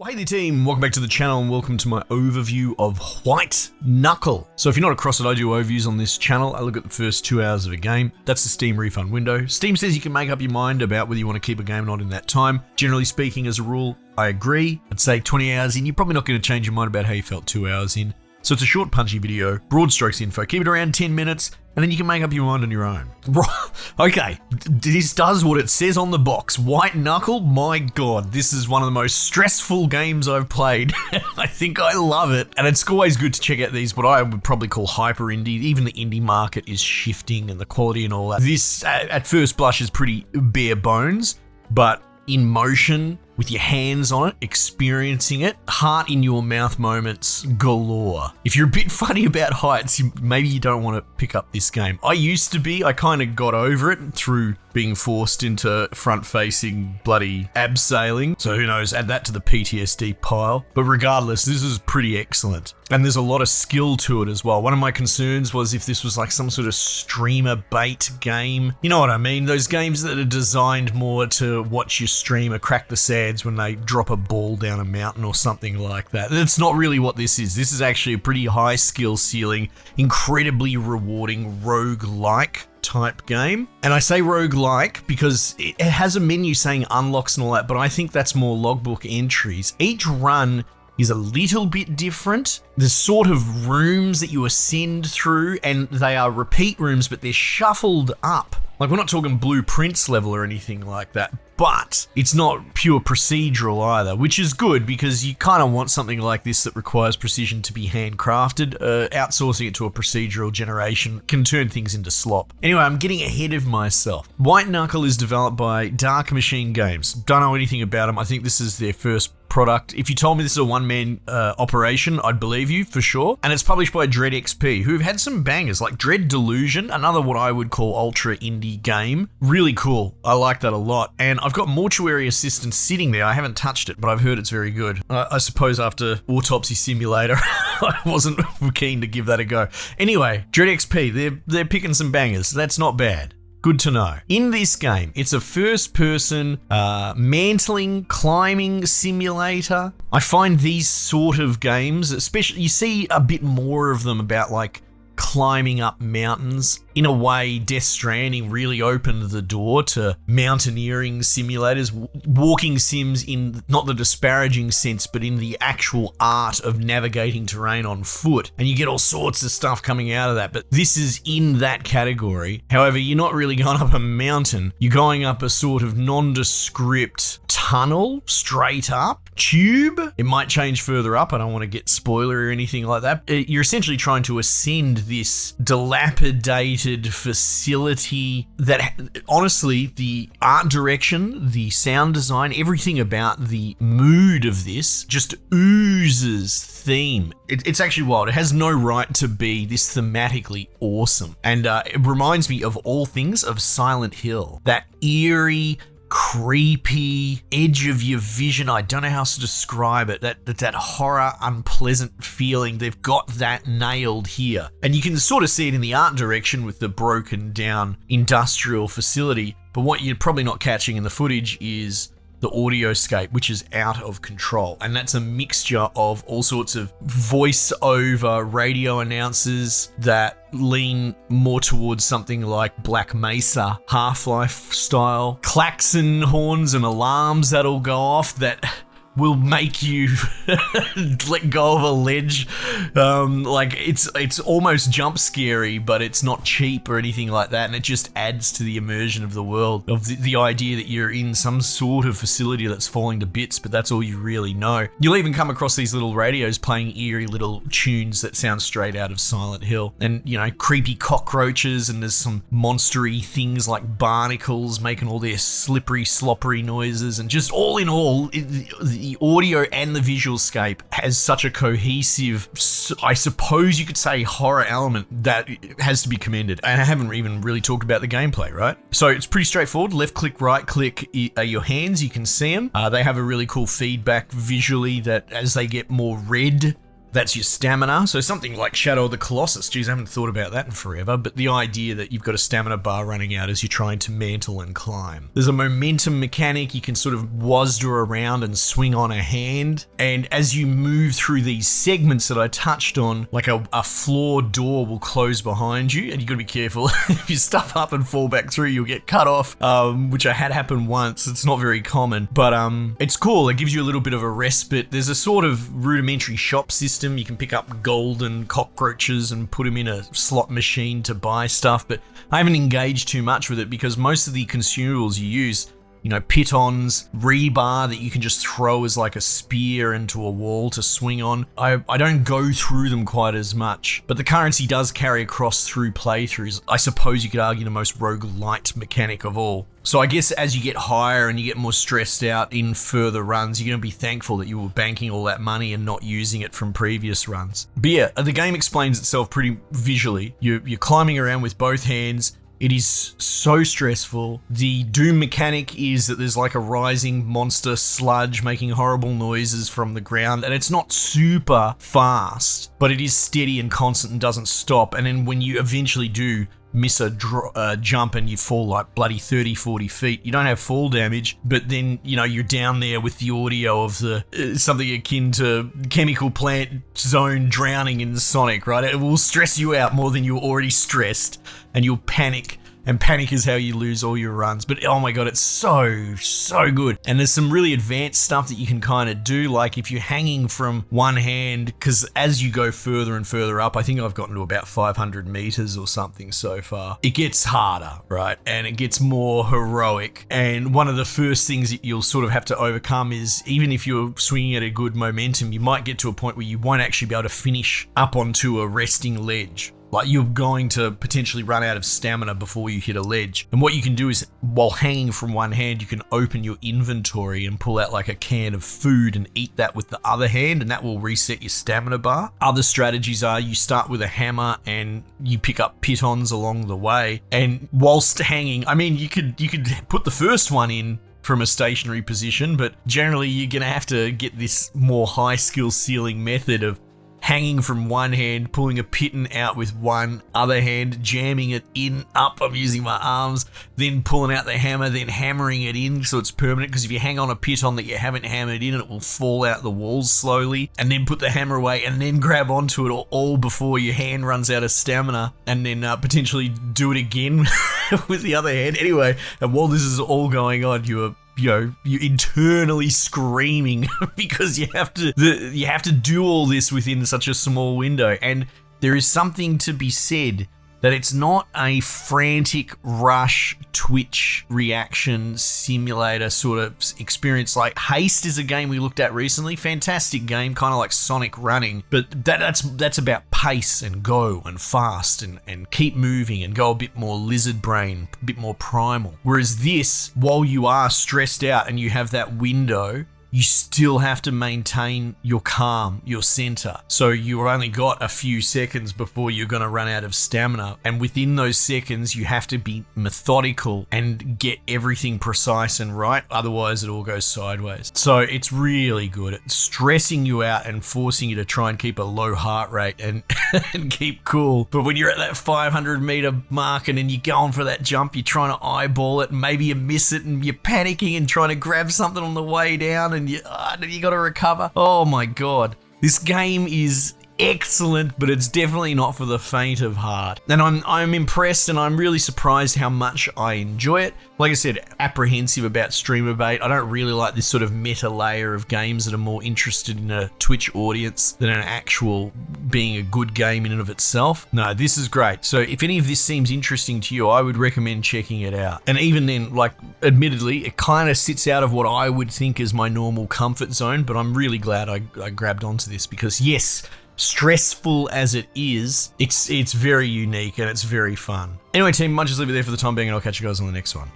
Well, hey there team, welcome back to the channel and welcome to my overview of White Knuckle. So if you're not across it, I do overviews on this channel. I look at the first 2 hours of a game. That's the Steam refund window. Steam says you can make up your mind about whether you want to keep a game or not in that time. Generally speaking, as a rule, I agree. I'd say 20 hours in, you're probably not going to change your mind about how you felt 2 hours in. So it's a short, punchy video, broad strokes info. Keep it around 10 minutes, and then you can make up your mind on your own. Okay, this does what it says on the box. White Knuckle, my god, this is one of the most stressful games I've played. I think I love it. And it's always good to check out these, what I would probably call hyper indie. Even the indie market is shifting and the quality and all that. This, at first blush, is pretty bare bones, but in motion, with your hands on it, experiencing it, heart in your mouth moments galore. If you're a bit funny about heights, maybe you don't want to pick up this game. I used to be, I kind of got over it through being forced into front-facing bloody abseiling. So who knows, add that to the PTSD pile. But regardless, this is pretty excellent. And there's a lot of skill to it as well. One of my concerns was if this was like some sort of streamer bait game. You know what I mean? Those games that are designed more to watch your streamer crack the sads when they drop a ball down a mountain or something like that. That's not really what this is. This is actually a pretty high skill ceiling, incredibly rewarding roguelike type game. And I say roguelike because it has a menu saying unlocks and all that, but I think that's more logbook entries. Each run is a little bit different. There's sort of rooms that you ascend through, and they are repeat rooms, but they're shuffled up. Like, we're not talking blueprints level or anything like that, but it's not pure procedural either, which is good because you kind of want something like this that requires precision to be handcrafted. Outsourcing it to a procedural generation can turn things into slop. Anyway, I'm getting ahead of myself. White Knuckle is developed by Dark Machine Games. Don't know anything about them. I think this is their first product. If you told me this is a one-man operation, I'd believe you for sure. And it's published by Dread XP, who've had some bangers like Dread Delusion, another what I would call ultra indie game. Really cool. I like that a lot. And I've got Mortuary Assistant sitting there. I haven't touched it, but I've heard it's very good. I suppose after Autopsy Simulator, I wasn't keen to give that a go. Anyway, Dread XP, they're picking some bangers. That's not bad. Good to know. In this game, it's a first-person mantling, climbing simulator. I find these sort of games, especially, you see a bit more of them about like climbing up mountains. In a way, Death Stranding really opened the door to mountaineering simulators, walking sims in not the disparaging sense, but in the actual art of navigating terrain on foot. And you get all sorts of stuff coming out of that, but this is in that category. However, you're not really going up a mountain. You're going up a sort of nondescript tunnel straight up, tube. It might change further up. I don't want to get spoiler or anything like that. You're essentially trying to ascend this dilapidated facility that, honestly, the art direction, the sound design, everything about the mood of this just oozes theme. It's actually wild. It has no right to be this thematically awesome. And it reminds me of all things of Silent Hill. That eerie, creepy edge of your vision. I don't know how else to describe it. That horror, unpleasant feeling. They've got that nailed here. And you can sort of see it in the art direction with the broken down industrial facility. But what you're probably not catching in the footage is the audioscape, which is out of control. And that's a mixture of all sorts of voice-over radio announcers that lean more towards something like Black Mesa, Half-Life style, klaxon horns and alarms that'll go off that will make you let go of a ledge. Like it's almost jump scary, but it's not cheap or anything like that, and it just adds to the immersion of the world, of the idea that you're in some sort of facility that's falling to bits, but that's all you really know. You'll even come across these little radios playing eerie little tunes that sound straight out of Silent Hill, and you know, creepy cockroaches, and there's some monstery things like barnacles making all their slippery, sloppery noises, and just all in all, the audio and the visualscape has such a cohesive, I suppose you could say, horror element that has to be commended. And I haven't even really talked about the gameplay, right? So it's pretty straightforward. Left click, right click are your hands. You can see them. They have a really cool feedback visually that as they get more red, That's your stamina. So something like Shadow of the Colossus. Geez, I haven't thought about that in forever, but the idea that you've got a stamina bar running out as you're trying to mantle and climb. There's a momentum mechanic. You can sort of wazda around and swing on a hand. And as you move through these segments that I touched on, like a floor door will close behind you, and you've got to be careful. If you stuff up and fall back through, you'll get cut off, which I had happen once. It's not very common, but it's cool. It gives you a little bit of a respite. There's a sort of rudimentary shop system. You can pick up golden cockroaches and put them in a slot machine to buy stuff, but I haven't engaged too much with it because most of the consumables you use, you know, pitons, rebar that you can just throw as like a spear into a wall to swing on. I don't go through them quite as much, but the currency does carry across through playthroughs. I suppose you could argue the most roguelite mechanic of all. So I guess as you get higher and you get more stressed out in further runs, you're going to be thankful that you were banking all that money and not using it from previous runs. But yeah, the game explains itself pretty visually. You're climbing around with both hands. It is so stressful. The Doom mechanic is that there's like a rising monster sludge making horrible noises from the ground, and it's not super fast, but it is steady and constant and doesn't stop. And then when you eventually do miss a jump and you fall like bloody 30-40 feet, you don't have fall damage, but then, you know, you're down there with the audio of the something akin to chemical plant zone drowning in Sonic, right? It will stress you out more than you're already stressed, and you'll panic. And panic is how you lose all your runs. But oh my god, it's so good. And there's some really advanced stuff that you can kind of do, like if you're hanging from one hand, because as you go further and further up, I think I've gotten to about 500 meters or something so far, it gets harder, right? And it gets more heroic. And one of the first things that you'll sort of have to overcome is, even if you're swinging at a good momentum, you might get to a point where you won't actually be able to finish up onto a resting ledge. Like, you're going to potentially run out of stamina before you hit a ledge. And what you can do is, while hanging from one hand, you can open your inventory and pull out like a can of food and eat that with the other hand, and that will reset your stamina bar. Other strategies are you start with a hammer and you pick up pitons along the way. And whilst hanging, I mean, you could put the first one in from a stationary position, but generally you're going to have to get this more high skill ceiling method of hanging from one hand, pulling a piton out with one other hand, jamming it in, up, I'm using my arms, then pulling out the hammer, then hammering it in so it's permanent, because if you hang on a piton that you haven't hammered in, it will fall out the walls slowly, and then put the hammer away, and then grab onto it all before your hand runs out of stamina, and then potentially do it again with the other hand. Anyway, and while this is all going on, you're internally screaming because you have to do all this within such a small window. And there is something to be said that it's not a frantic rush twitch reaction simulator sort of experience. Like Haste is a game we looked at recently, fantastic game, kind of like Sonic running, but that's about pace and go and fast and keep moving and go a bit more lizard brain, a bit more primal. Whereas this, while you are stressed out and you have that window, you still have to maintain your calm, your center. So you've only got a few seconds before you're going to run out of stamina. And within those seconds, you have to be methodical and get everything precise and right. Otherwise, it all goes sideways. So it's really good at stressing you out and forcing you to try and keep a low heart rate and, and keep cool. But when you're at that 500 meter mark and then you're going for that jump, you're trying to eyeball it, and maybe you miss it and you're panicking and trying to grab something on the way down, and you got to recover. Oh my god. This game is excellent, but it's definitely not for the faint of heart. And I'm impressed, and I'm really surprised how much I enjoy it. Like I said, apprehensive about streamer bait. I don't really like this sort of meta layer of games that are more interested in a Twitch audience than an actual being a good game in and of itself. No, this is great. So if any of this seems interesting to you, I would recommend checking it out. And even then, like, admittedly, it kind of sits out of what I would think is my normal comfort zone, but I'm really glad I grabbed onto this because, yes, stressful as it is, it's very unique and it's very fun. Anyway, team, I'll just leave it there for the time being, and I'll catch you guys on the next one.